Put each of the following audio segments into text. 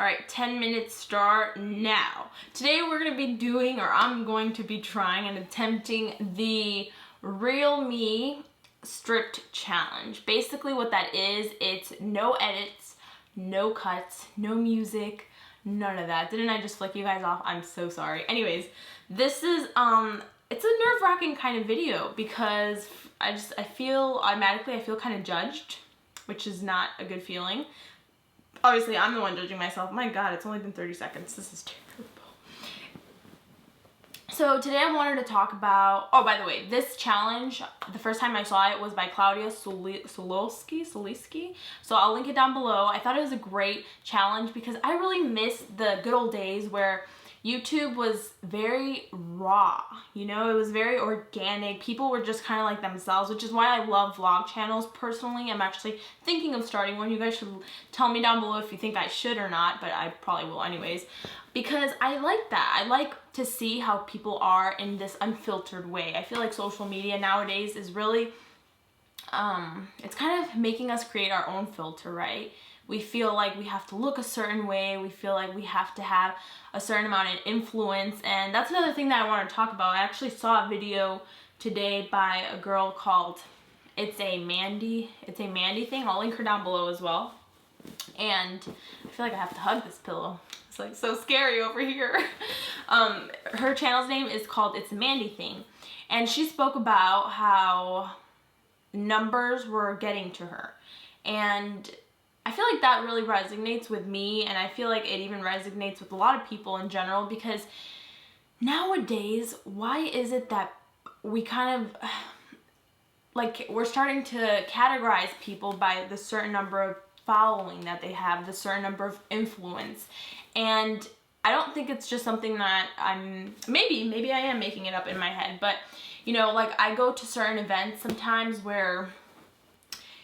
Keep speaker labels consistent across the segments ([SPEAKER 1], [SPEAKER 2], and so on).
[SPEAKER 1] Alright, 10 minutes start now. Today we're going to be doing, or I'm going to be trying and attempting the Real Me Stripped Challenge. Basically what that is, it's no edits, no cuts, no music, none of that. Didn't I just flick you guys off? I'm so sorry. Anyways, this is, it's a nerve-wracking kind of video because I feel kind of judged, which is not a good feeling. Obviously, I'm the one judging myself. My God, it's only been 30 seconds. This is terrible. So today I wanted to talk about, oh, by the way, this challenge, the first time I saw it was by Claudia Solowski. So I'll link it down below. I thought it was a great challenge because I really miss the good old days where YouTube was very raw, you know, it was very organic. People were just kind of like themselves, which is why I love vlog channels. Personally, I'm actually thinking of starting one. You guys should tell me down below if you think I should or not, but I probably will anyways, because I like that. I like to see how people are in this unfiltered way. I feel like social media nowadays is really, it's kind of making us create our own filter, right? We feel like we have to look a certain way. We feel like we have to have a certain amount of influence. And that's another thing that I want to talk about. I actually saw a video today by a girl called It's a Mandy thing. I'll link her down below as well. And I feel like I have to hug this pillow. It's like so scary over here. Her channel's name is called It's a Mandy Thing. And she spoke about how numbers were getting to her. And I feel like that really resonates with me, and I feel like it even resonates with a lot of people in general, because nowadays, why is it that we kind of, like, we're starting to categorize people by the certain number of following that they have, the certain number of influence, and I don't think it's just something that maybe I am making it up in my head, but, you know, like, I go to certain events sometimes where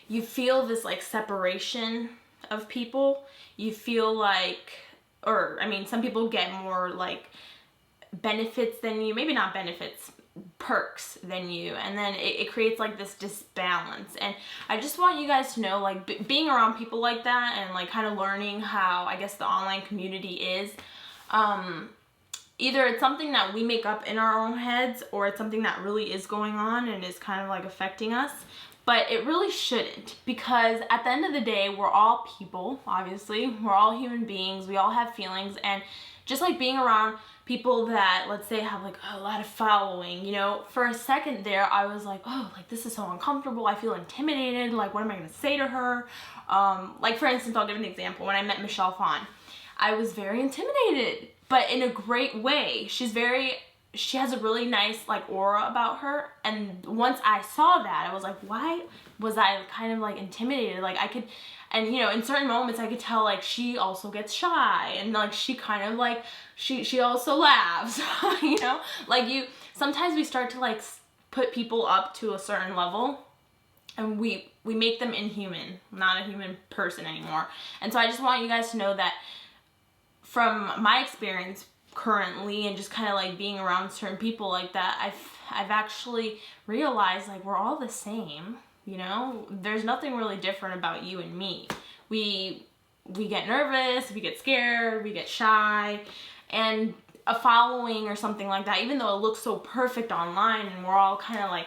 [SPEAKER 1] you feel this like separation of people. You feel like, or I mean, some people get more like benefits than you, maybe not benefits, perks than you, and then it creates like this disbalance. And I just want you guys to know, like, being around people like that and like kind of learning how, I guess, the online community is, either it's something that we make up in our own heads, or it's something that really is going on and is kind of like affecting us. But it really shouldn't, because at the end of the day, we're all people, obviously. We're all human beings. We all have feelings. And just like being around people that, let's say, have like a lot of following, you know, for a second there, I was like, oh, like this is so uncomfortable. I feel intimidated. Like, what am I going to say to her? Like, for instance, I'll give an example. When I met Phan, I was very intimidated, but in a great way. She has a really nice like aura about her, and once I saw that, I was like, why was I kind of like intimidated? Like, I could, and you know, in certain moments I could tell like she also gets shy, and like she kind of like she also laughs. You know, like, sometimes we start to like put people up to a certain level, and we make them inhuman, not a human person anymore. And so I just want you guys to know that from my experience currently, and just kind of like being around certain people like that, I've actually realized like we're all the same, you know. There's nothing really different about you and me. We get nervous, we get scared, we get shy, and a following or something like that, even though it looks so perfect online and we're all kind of like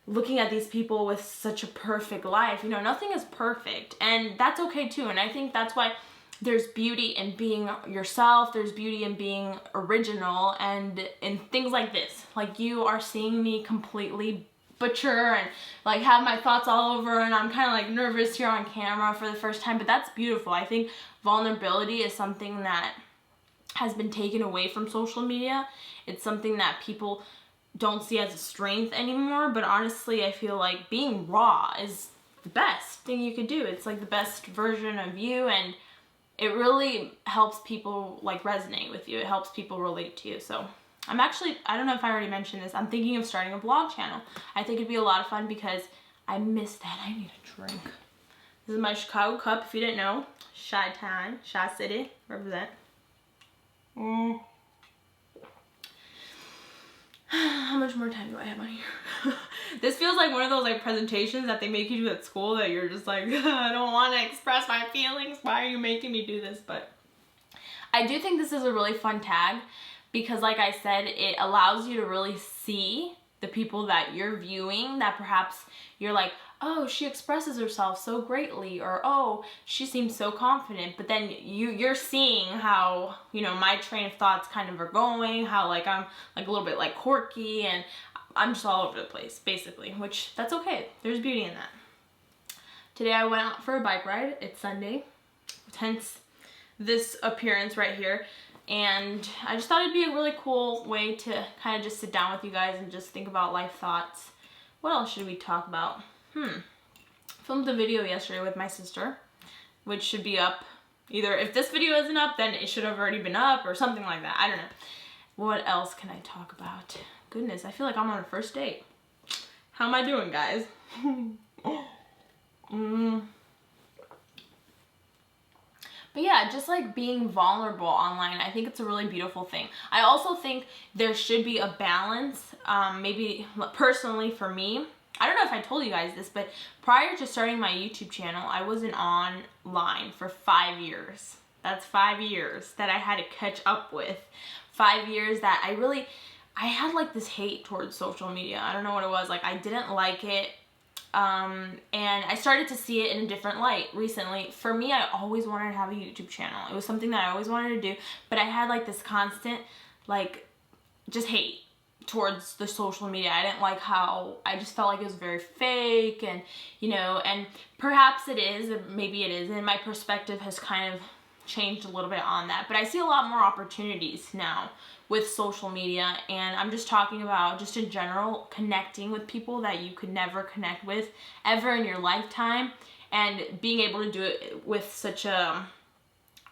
[SPEAKER 1] looking at these people with such a perfect life, you know, nothing is perfect, and that's okay too. And I think that's why there's beauty in being yourself, there's beauty in being original, and in things like this. Like, you are seeing me completely butcher and like have my thoughts all over, and I'm kind of like nervous here on camera for the first time, but that's beautiful. I think vulnerability is something that has been taken away from social media. It's something that people don't see as a strength anymore, but honestly, I feel like being raw is the best thing you could do. It's like the best version of you, and it really helps people like resonate with you. It helps people relate to you. So I'm actually, I don't know if I already mentioned this, I'm thinking of starting a vlog channel. I think it'd be a lot of fun because I miss that. I need a drink. This is my Chicago cup, if you didn't know. Chi Town, Chi City, represent. How much more time do I have on here? This feels like one of those like presentations that they make you do at school that you're just like, I don't want to express my feelings. Why are you making me do this? But I do think this is a really fun tag because, like I said, it allows you to really see the people that you're viewing that perhaps you're like, oh, she expresses herself so greatly, or oh, she seems so confident, but then you're seeing how, you know, my train of thoughts kind of are going, how like I'm like a little bit like quirky and I'm just all over the place basically, which that's okay. There's beauty in that. Today I went out for a bike ride. It's Sunday, hence this appearance right here. And I just thought it'd be a really cool way to kind of just sit down with you guys and just think about life thoughts. What else should we talk about? Filmed a video yesterday with my sister, which should be up. Either if this video isn't up, then it should have already been up or something like that. I don't know. What else can I talk about? Goodness, I feel like I'm on a first date. How am I doing, guys? But yeah, just like being vulnerable online, I think it's a really beautiful thing. I also think there should be a balance, maybe personally for me. I don't know if I told you guys this, but prior to starting my YouTube channel, I wasn't online for 5 years. That's 5 years that I had to catch up with. 5 years that I had like this hate towards social media. I don't know what it was. Like, I didn't like it. And I started to see it in a different light recently. For me, I always wanted to have a YouTube channel. It was something that I always wanted to do, but I had like this constant, like, just hate towards the social media. I didn't like how, I just felt like it was very fake, and, you know, and perhaps it is, or maybe it isn't. My perspective has kind of changed a little bit on that, but I see a lot more opportunities now with social media, and I'm just talking about just in general connecting with people that you could never connect with ever in your lifetime, and being able to do it with such a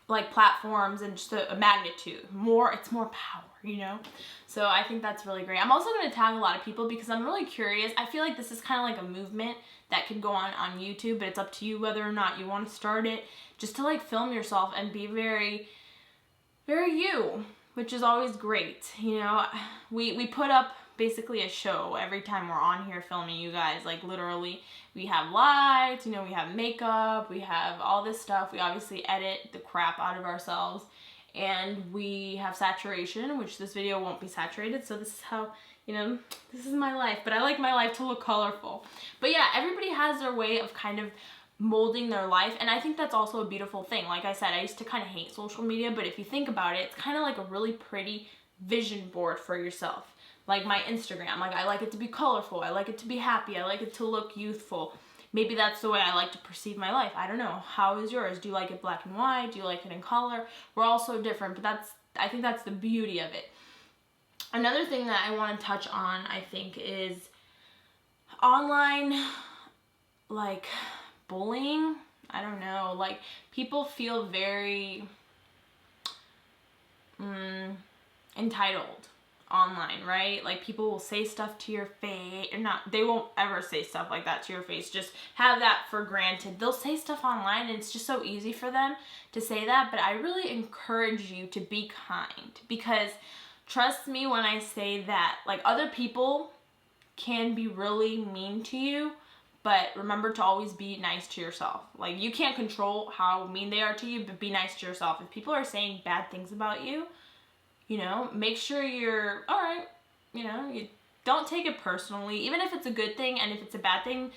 [SPEAKER 1] like platforms and just a magnitude. It's more power, you know? So I think that's really great. I'm also going to tag a lot of people because I'm really curious. I feel like this is kind of like a movement that could go on YouTube, but it's up to you whether or not you want to start it, just to like film yourself and be very, very you, which is always great. You know, we put up basically a show every time we're on here filming, you guys. Like, literally, we have lights, you know, we have makeup, we have all this stuff. We obviously edit the crap out of ourselves, and we have saturation, which this video won't be saturated. So this is how, you know, this is my life, but I like my life to look colorful. But yeah, everybody has their way of kind of molding their life, and I think that's also a beautiful thing. Like I said, I used to kind of hate social media, but if you think about it, it's kind of like a really pretty vision board for yourself. Like my Instagram, like I like it to be colorful, I like it to be happy, I like it to look youthful. Maybe that's the way I like to perceive my life. I don't know. How is yours? Do you like it black and white? Do you like it in color? We're all so different, but I think that's the beauty of it. Another thing that I want to touch on, I think, is online, like, bullying. I don't know, like, people feel very entitled online, right? Like, people will say stuff to your face, or not, they won't ever say stuff like that to your face, just have that for granted. They'll say stuff online and it's just so easy for them to say that, but I really encourage you to be kind, because trust me when I say that, like, other people can be really mean to you, but remember to always be nice to yourself. Like, you can't control how mean they are to you, but be nice to yourself. If people are saying bad things about you, you know, make sure you're all right. You know, you don't take it personally, even if it's a good thing, and if it's a bad thing,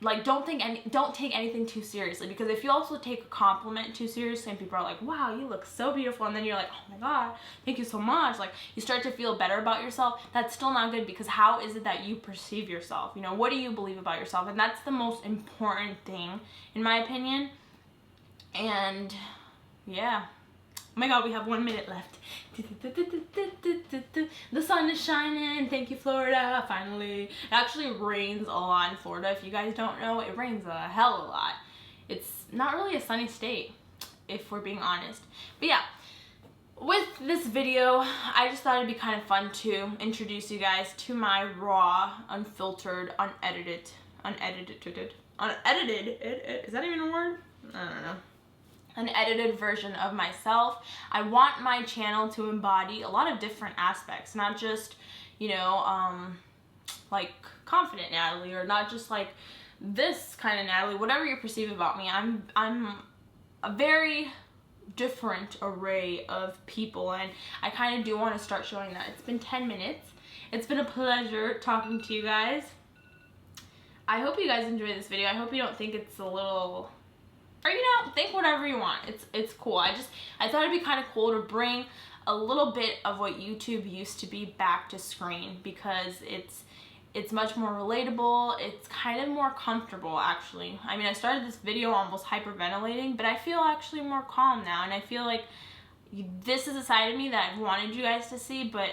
[SPEAKER 1] like, don't take anything too seriously. Because if you also take a compliment too seriously and people are like, wow, you look so beautiful, and then you're like, oh my god, thank you so much, like, you start to feel better about yourself, that's still not good, because how is it that you perceive yourself? You know, what do you believe about yourself? And that's the most important thing, in my opinion. And yeah, oh my god, we have 1 minute left. The sun is shining. Thank you, Florida. Finally. It actually rains a lot in Florida. If you guys don't know, it rains a hell of a lot. It's not really a sunny state, if we're being honest. But yeah, with this video, I just thought it'd be kind of fun to introduce you guys to my raw, unfiltered, unedited, is that even a word? I don't know. An edited version of myself. I want my channel to embody a lot of different aspects, not just, you know, like confident Natalie, or not just like this kind of Natalie, whatever you perceive about me. I'm a very different array of people, and I kind of do want to start showing that. It's been 10 minutes. It's been a pleasure talking to you guys. I hope you guys enjoy this video. I hope you don't think it's a little, or you know, think whatever you want. It's cool. I thought it'd be kind of cool to bring a little bit of what YouTube used to be back to screen, because it's much more relatable. It's kind of more comfortable, actually. I mean, I started this video almost hyperventilating, but I feel actually more calm now, and I feel like this is a side of me that I've wanted you guys to see, but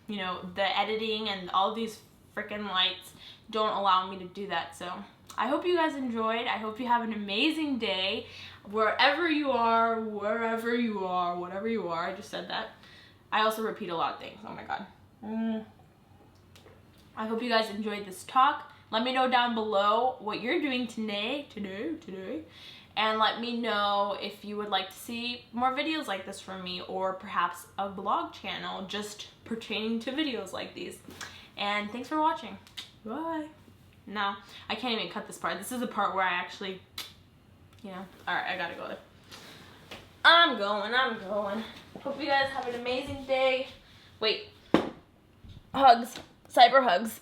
[SPEAKER 1] you know, the editing and all these freaking lights don't allow me to do that. So I hope you guys enjoyed. I hope you have an amazing day wherever you are, wherever you are, whatever you are. I just said that. I also repeat a lot of things. Oh my god. I hope you guys enjoyed this talk. Let me know down below what you're doing today. And let me know if you would like to see more videos like this from me, or perhaps a vlog channel just pertaining to videos like these. And thanks for watching. Bye. No, I can't even cut this part. This is the part where I actually, you know. Alright, I gotta go there. I'm going. Hope you guys have an amazing day. Wait. Hugs. Cyber hugs.